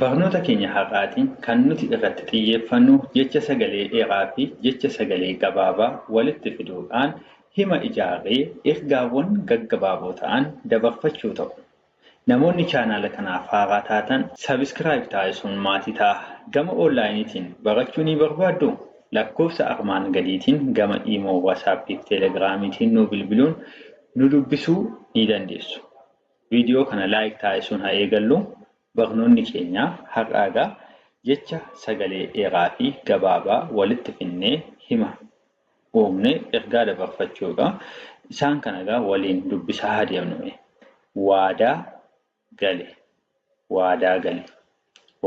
Barnoota keenya har'aatiin kan nuti irratti xiyyeeffannu jecha sagalee dheeraa fi jecha sagalee gabaabaa walitti fiduudhaan hima ijaaree ergaawwan gaggabaaboo ta'an dabarfachuu ta'u. Namoonni chaanaala kanaaf haaraa taatan sabiskiraayib taasisuun maatii ta'a. Gama onlaayiniitiin barachuu ni barbaaddu? Lakkoofsa armaan gadiitiin gama iimoo, waatsaappii fi teelegiraamiitiin nu bilbiluun nu dubbisuu ni dandeessu. Viidiyoo kana laayik taasisuun haa eegallu. Barnoonni keenya har'aagaa jecha sagalee dheeraa fi gabaabaa walitti finnee hima uumnee ergaa dabarfachuudha. Isaan kanagaa waliin dubbisaa haa deemnu. Waadaa gale, waadaa gale,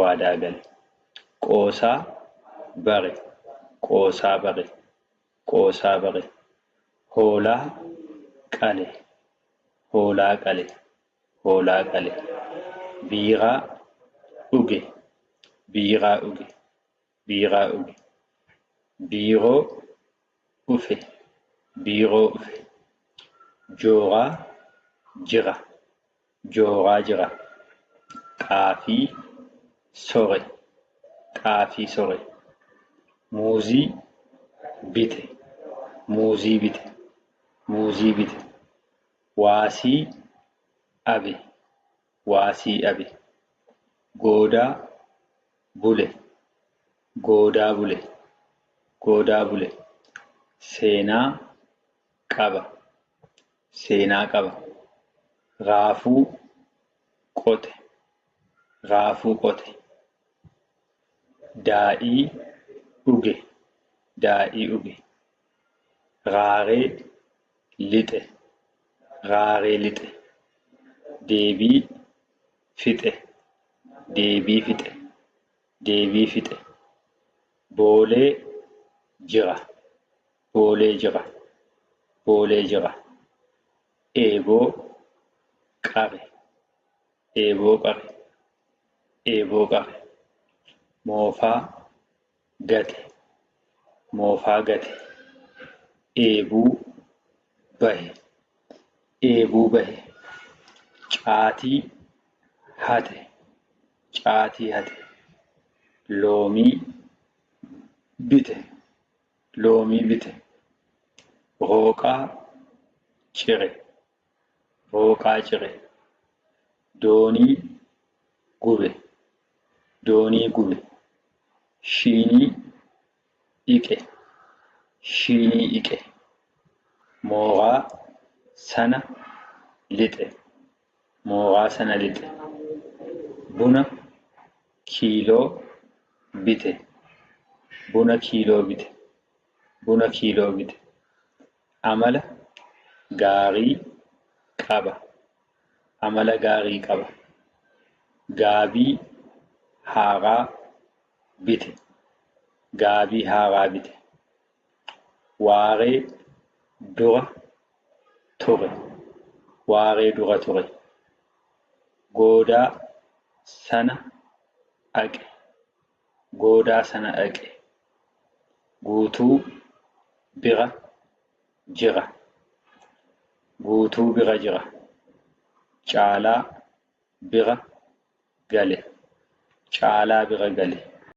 waadaa gale. Qoosaa bare, qoosaa bare, qoosaa bare. Hoolaa qale, hoolaa qale, hoolaa qale. Biiraa dhuge, biiraa dhuge, biiraa dhuge. Biiroo dhufe, biiroo dhufe. Jooraa jira, jooraa jira. Xaafii sore, xaafii sore. Muuzii bite, muuzii bite, muuzii bite. Waasii abe, waasii abe. Goodaa bule, goodaa bule, goodaa bule. Seenaa qaba, seenaa qaba. Raafuu qote, raafuu qote. Daadhii dhuge, daadhii dhuge. Raaree lixe, raaree lixe. Deebii fixe, deebii fixe, deebii fixe. Boolee jira, boolee jira, boolee jira. Eeboo qare, eeboo qare, eeboo qare. Moofaa gate, moofaa gate. Eebuu bahe, eebuu bahe. Caatii hate, caatii hate. Loomii bite, loomii bite. Rooqaa cire, rooqaa cire. Doonii gube, doonii gube. Shiinii dhiqe, shiinii dhiqe. Mooraa sana lixe, mooraa sana lixe. Buna kiiloo bite, buna kiiloo bite, buna kiiloo bite. Amala gaarii qaba, amala gaarii qaba. Gaabii haaraa bite, gaabii haaraa bite. Waaree dura ture, waaree dura ture. Goodaa sana dhaqe, goodaa sana dhaqe. Guutuu bira jira, guutuu bira jira. Caalaa bira gale, caalaa bira gale.